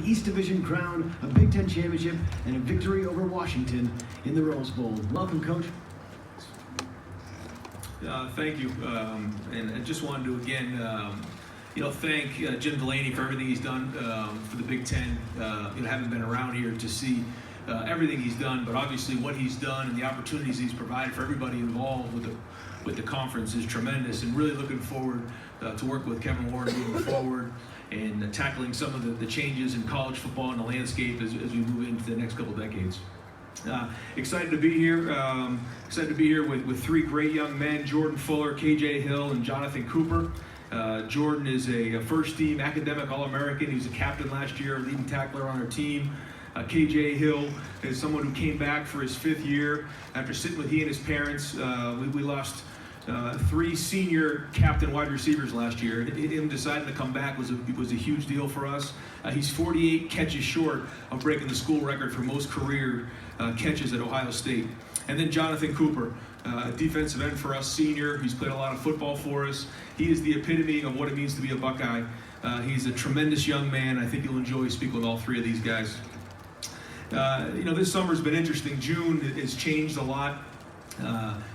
East Division crown, a Big Ten championship, and a victory over Washington in the Rose Bowl. Welcome, Coach. Thank you, and I just wanted to again, thank Jim Delaney for everything he's done for the Big Ten. Having been around here to see everything he's done, but obviously what he's done and the opportunities he's provided for everybody involved with the conference is tremendous. And really looking forward to work with Kevin Warren moving forward and tackling some of the changes in college football and the landscape as we move into the next couple decades. Excited to be here. Excited to be here with three great young men: Jordan Fuller, KJ Hill, and Jonathan Cooper. Jordan is a first-team academic All-American. He was a captain last year, leading tackler on our team. KJ Hill is someone who came back for his fifth year after sitting with he and his parents. We lost three senior captain wide receivers last year. Him deciding to come back was a huge deal for us. He's 48 catches short of breaking the school record for most career catches at Ohio State. And then Jonathan Cooper, defensive end for us, senior. He's played a lot of football for us. He is the epitome of what it means to be a Buckeye. He's a tremendous young man. I think you'll enjoy speaking with all three of these guys. This summer's been interesting. June has changed a lot.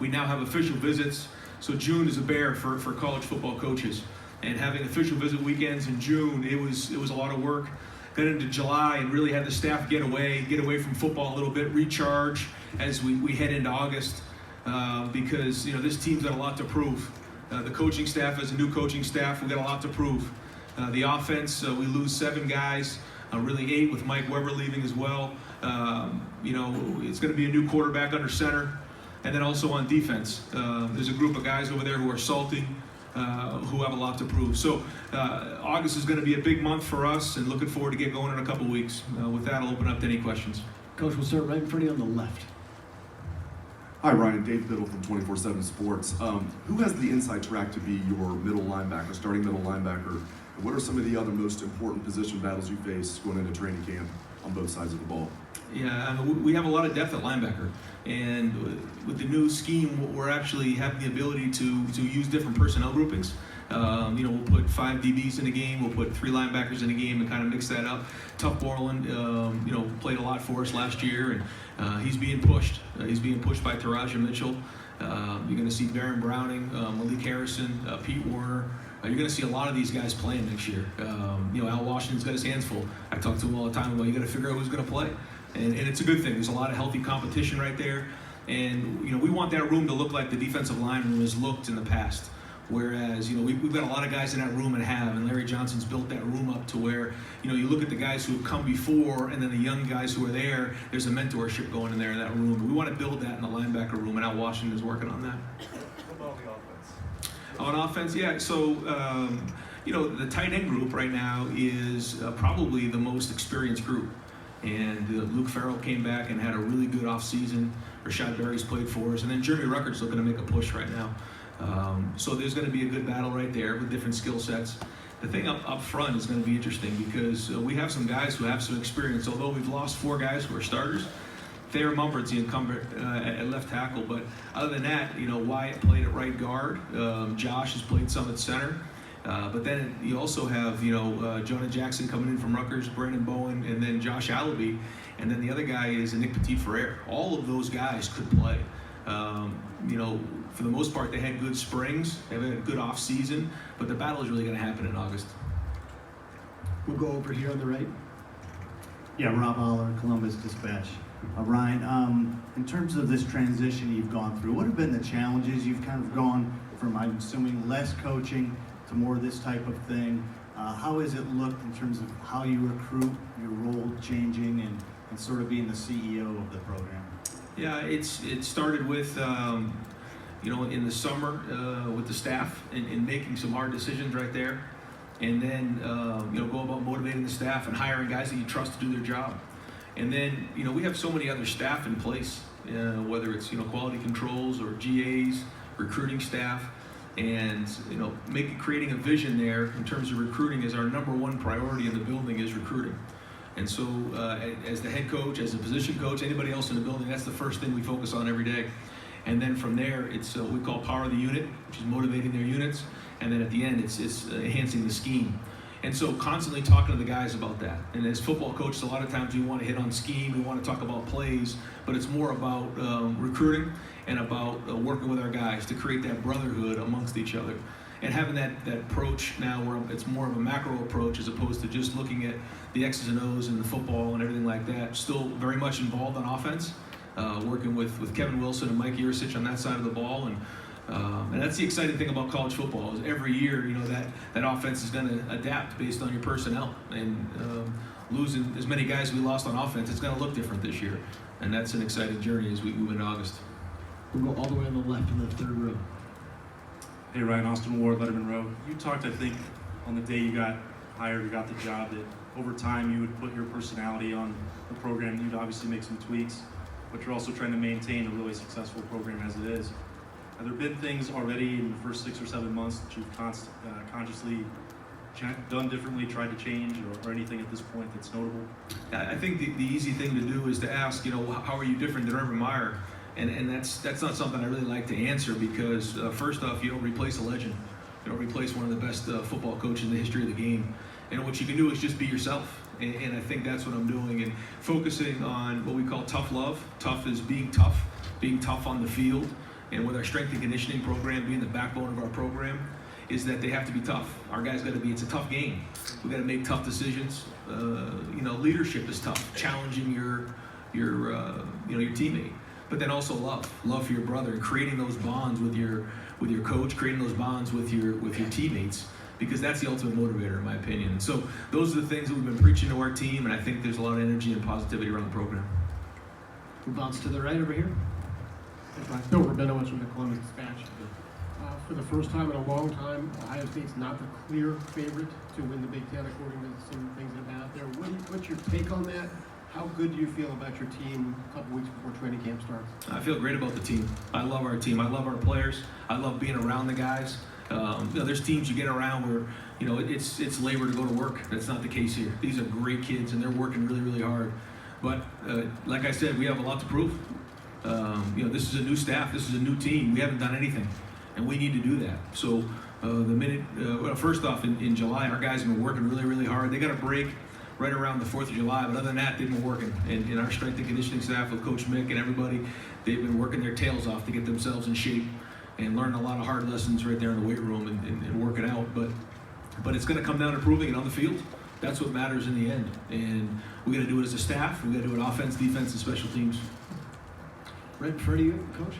We now have official visits. So June is a bear for college football coaches. And having official visit weekends in June, it was a lot of work. Got into July and really had the staff get away from football a little bit, recharge as we head into August, because this team's got a lot to prove. The coaching staff is a new coaching staff. We've got a lot to prove. The offense, we lose 7 guys, really 8 with Mike Weber leaving as well. It's going to be a new quarterback under center. And then also on defense, there's a group of guys over there who are salty, who have a lot to prove. So August is going to be a big month for us, and looking forward to get going in a couple weeks. With that, I'll open up to any questions. Coach, we'll start right in front of you on the left. Hi, Ryan. Dave Biddle from 24/7 Sports. Who has the inside track to be your middle linebacker, starting middle linebacker? And what are some of the other most important position battles you face going into training camp on both sides of the ball? Yeah, we have a lot of depth at linebacker, and with the new scheme, we're actually having the ability to use different personnel groupings. We'll put 5 DBs in a game, we'll put 3 linebackers in a game, and kind of mix that up. Tuff Borland, played a lot for us last year, and he's being pushed. He's being pushed by Taraja Mitchell. You're going to see Baron Browning, Malik Harrison, Pete Warner. You're going to see a lot of these guys playing next year. Al Washington's got his hands full. I talk to him all the time about you got to figure out who's going to play. And it's a good thing. There's a lot of healthy competition right there. And, we want that room to look like the defensive line room has looked in the past. Whereas, we've got a lot of guys in that room and Larry Johnson's built that room up to where, you look at the guys who have come before and then the young guys who are there, there's a mentorship going in there in that room. But we want to build that in the linebacker room, and Al Washington is working on that. What about the offense? On offense, yeah. So, the tight end group right now is probably the most experienced group. And Luke Farrell came back and had a really good offseason. Rashad Berry's played for us. And then Jeremy Ruckert's looking to make a push right now. So there's going to be a good battle right there with different skill sets. The thing up front is going to be interesting because we have some guys who have some experience. Although we've lost 4 guys who are starters, Thayer Mumford's the incumbent at left tackle. But other than that, Wyatt played at right guard. Josh has played some at center. But then you also have, Jonah Jackson coming in from Rutgers, Brandon Bowen, and then Josh Allaby. And then the other guy is Nick Petit-Ferrer. All of those guys could play. For the most part, they had good springs. They had a good off season. But the battle is really going to happen in August. We'll go over here on the right. Yeah, Rob Aller, Columbus Dispatch. Ryan, in terms of this transition you've gone through, what have been the challenges? You've kind of gone from, I'm assuming, less coaching to more of this type of thing. How has it looked in terms of how you recruit, your role changing, and sort of being the CEO of the program? Yeah, it started with, in the summer with the staff and making some hard decisions right there. And then, go about motivating the staff and hiring guys that you trust to do their job. And then, we have so many other staff in place, whether it's, quality controls or GAs, recruiting staff. And creating a vision there in terms of recruiting is our number one priority in the building is recruiting. And so as the head coach, as a position coach, anybody else in the building, that's the first thing we focus on every day. And then from there, it's what we call power of the unit, which is motivating their units. And then at the end, it's enhancing the scheme. And so constantly talking to the guys about that. And as football coaches, a lot of times we want to hit on scheme, we want to talk about plays, but it's more about recruiting and about working with our guys to create that brotherhood amongst each other. And having that approach now where it's more of a macro approach as opposed to just looking at the X's and O's and the football and everything like that. Still very much involved on offense, working with Kevin Wilson and Mike Yurcich on that side of the ball. And that's the exciting thing about college football is every year, that offense is going to adapt based on your personnel. And losing as many guys we lost on offense, it's going to look different this year. And that's an exciting journey as we move into August. We'll go all the way on the left in the third row. Hey Ryan, Austin Ward, Letterman Row. You talked, I think, on the day you got hired, you got the job, that over time you would put your personality on the program. You'd obviously make some tweaks, but you're also trying to maintain a really successful program as it is. Have there been things already in the first 6 or 7 months that you've consciously done differently, tried to change, or anything at this point that's notable? I think the easy thing to do is to ask, how are you different than Urban Meyer? And that's not something I really like to answer because first off, you don't replace a legend. You don't replace one of the best football coaches in the history of the game. And what you can do is just be yourself. And I think that's what I'm doing and focusing on what we call tough love. Tough is being tough on the field. And with our strength and conditioning program being the backbone of our program, is that they have to be tough. Our guys got to be. It's a tough game. We got to make tough decisions. Leadership is tough. Challenging your teammate, but then also love for your brother, and creating those bonds with your coach, creating those bonds with your teammates, because that's the ultimate motivator, in my opinion. And so those are the things that we've been preaching to our team, and I think there's a lot of energy and positivity around the program. We'll bounce to the right over here. Bill Rabinowitz from the Columbus Dispatch. For the first time in a long time, Ohio State's not the clear favorite to win the Big Ten, according to some things that have been out there. What's your take on that? How good do you feel about your team a couple weeks before training camp starts? I feel great about the team. I love our team. I love our players. I love being around the guys. There's teams you get around where it's labor to go to work. That's not the case here. These are great kids, and they're working really, really hard. But like I said, we have a lot to prove. This is a new staff. This is a new team. We haven't done anything, and we need to do that. So first off, in July, our guys have been working really, really hard. They got a break right around the 4th of July, but other than that, they've been working. And our strength and conditioning staff with Coach Mick and everybody, they've been working their tails off to get themselves in shape and learn a lot of hard lessons right there in the weight room and work it out. But it's going to come down to proving it on the field. That's what matters in the end. And we got to do it as a staff. We got to do it offense, defense, and special teams. Right in front of you, Coach.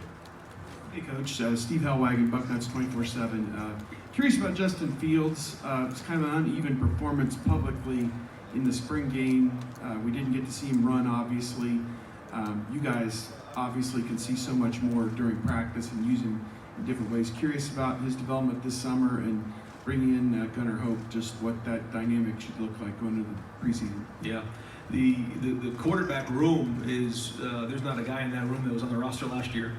Hey, Coach. Steve Hellwagon, Bucknuts 24/7. Curious about Justin Fields. It's kind of an uneven performance publicly in the spring game. We didn't get to see him run, obviously. You guys obviously can see so much more during practice and use him in different ways. Curious about his development this summer and bringing in Gunnar Hope, just what that dynamic should look like going into the preseason. Yeah. The quarterback room is, there's not a guy in that room that was on the roster last year.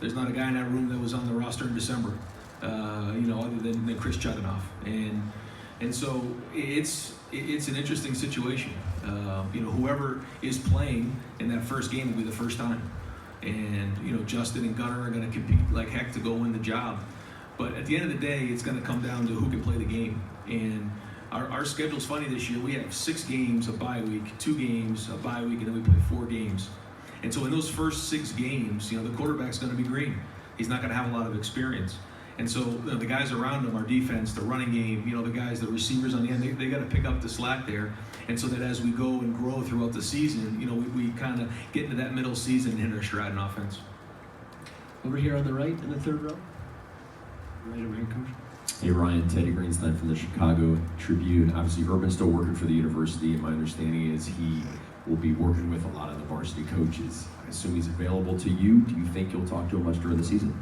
There's not a guy in that room that was on the roster in December, other than Chris Chuganoff. And so it's an interesting situation. Whoever is playing in that first game will be the first time. And, Justin and Gunnar are going to compete like heck to go win the job. But at the end of the day, it's going to come down to who can play the game. And our schedule's funny this year. We have 6 games, a bye week, 2 games, a bye week, and then we play 4 games. And so in those first 6 games, the quarterback's going to be green. He's not going to have a lot of experience. And so the guys around him, our defense, the running game, the guys, the receivers on the end, they got to pick up the slack there. And so that as we go and grow throughout the season, we kind of get into that middle season and hit our stride in offense. Over here on the right in the third row. Right over here, Coach. Hey Ryan, Teddy Greenstein from the Chicago Tribune. Obviously, Urban's still working for the university, and my understanding is he will be working with a lot of the varsity coaches. I assume he's available to you. Do you think you'll talk to him much during the season?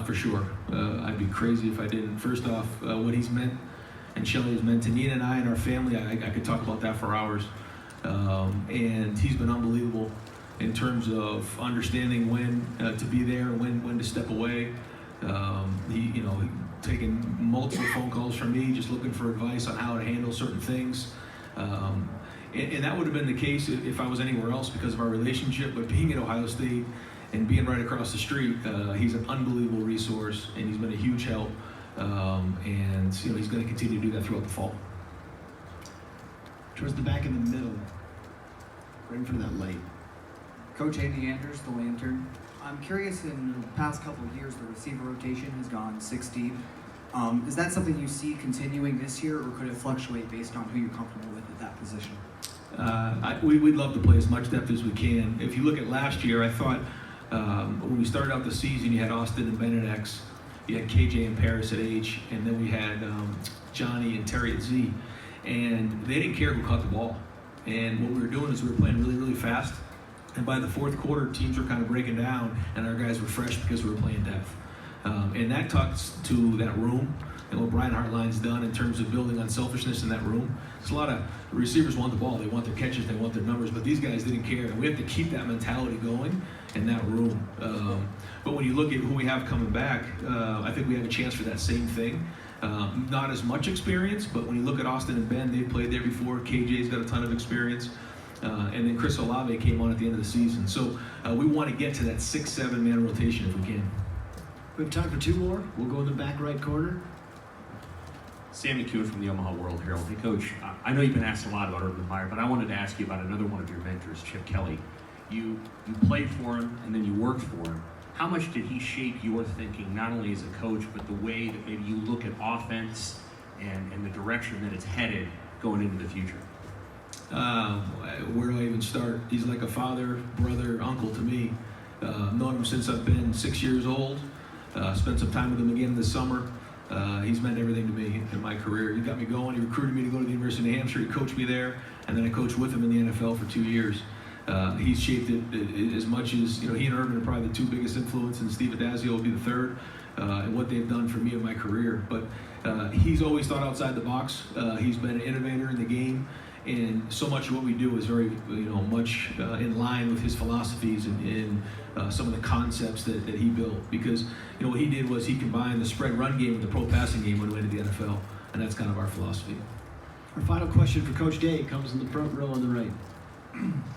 For sure. I'd be crazy if I didn't. First off, what he's meant and Shelly has meant to Nina and I and our family, I could talk about that for hours. And he's been unbelievable in terms of understanding when to be there, when to step away. He taking multiple phone calls from me, just looking for advice on how to handle certain things. And that would have been the case if I was anywhere else because of our relationship. But being at Ohio State and being right across the street, he's an unbelievable resource, and he's been a huge help. And he's going to continue to do that throughout the fall. towards the back in the middle, right in front of that light. Coach Andy Anders, the Lantern. I'm curious, in the past couple of years, the receiver rotation has gone 6 deep. Is that something you see continuing this year, or could it fluctuate based on who you're comfortable with at that position? We'd love to play as much depth as we can. If you look at last year, I thought when we started out the season, you had Austin and Ben at X, you had KJ and Paris at H, and then we had Johnny and Terry at Z. And they didn't care who caught the ball. And what we were doing is we were playing really, really fast. And by the fourth quarter, teams were kind of breaking down, and our guys were fresh because we were playing depth. And that talks to that room and what Brian Hartline's done in terms of building unselfishness in that room. There's a lot of receivers want the ball, they want their catches, they want their numbers, but these guys didn't care. And we have to keep that mentality going in that room. But when you look at who we have coming back, I think we have a chance for that same thing. Not as much experience, but when you look at Austin and Ben, they've played there before. KJ's got a ton of experience. And then Chris Olave came on at the end of the season. So we want to get to that 6-7 man rotation if we can. We have time for 2 more. We'll go in the back right corner. Sam McEwen from the Omaha World Herald. Hey, Coach, I know you've been asked a lot about Urban Meyer, but I wanted to ask you about another one of your mentors, Chip Kelly. You played for him, and then you worked for him. How much did he shape your thinking, not only as a coach, but the way that maybe you look at offense and the direction that it's headed going into the future? Where do I even start? He's like a father, brother, uncle to me. Known him since I've been 6 years old. Spent some time with him again this summer. He's meant everything to me in my career. He got me going. He recruited me to go to the University of New Hampshire. He coached me there, and then I coached with him in the NFL for 2 years. He's shaped it as much as, he and Urban are probably the 2 biggest influences, and Steve Adazio will be the 3rd, and what they've done for me in my career. But he's always thought outside the box. He's been an innovator in the game, and so much of what we do is very, much in line with his philosophies and some of the concepts that he built. Because, what he did was he combined the spread run game with the pro passing game when we went to the NFL, and that's kind of our philosophy. Our final question for Coach Day comes in the front row on the right.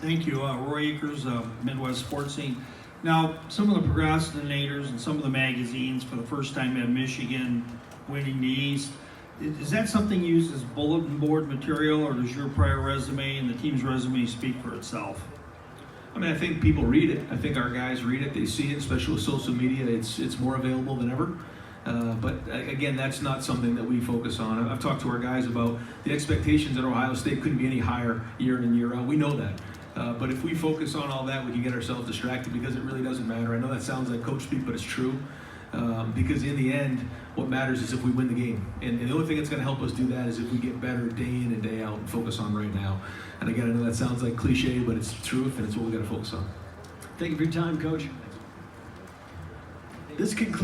Thank you. Roy Akers, Midwest Sports Scene. Now, some of the procrastinators and some of the magazines for the first time had Michigan winning the East. Is that something used as bulletin board material, or does your prior resume and the team's resume speak for itself? I mean, I think people read it. I think our guys read it. They see it, especially with social media. It's more available than ever. But again, that's not something that we focus on. I've talked to our guys about the expectations at Ohio State couldn't be any higher year in and year out. We know that. But if we focus on all that, we can get ourselves distracted because it really doesn't matter. I know that sounds like coach speak, but it's true. Because in the end, what matters is if we win the game. And the only thing that's going to help us do that is if we get better day in and day out and focus on right now. And again, I know that sounds like cliche, but it's the truth, and it's what we got to focus on. Thank you for your time, Coach. This concludes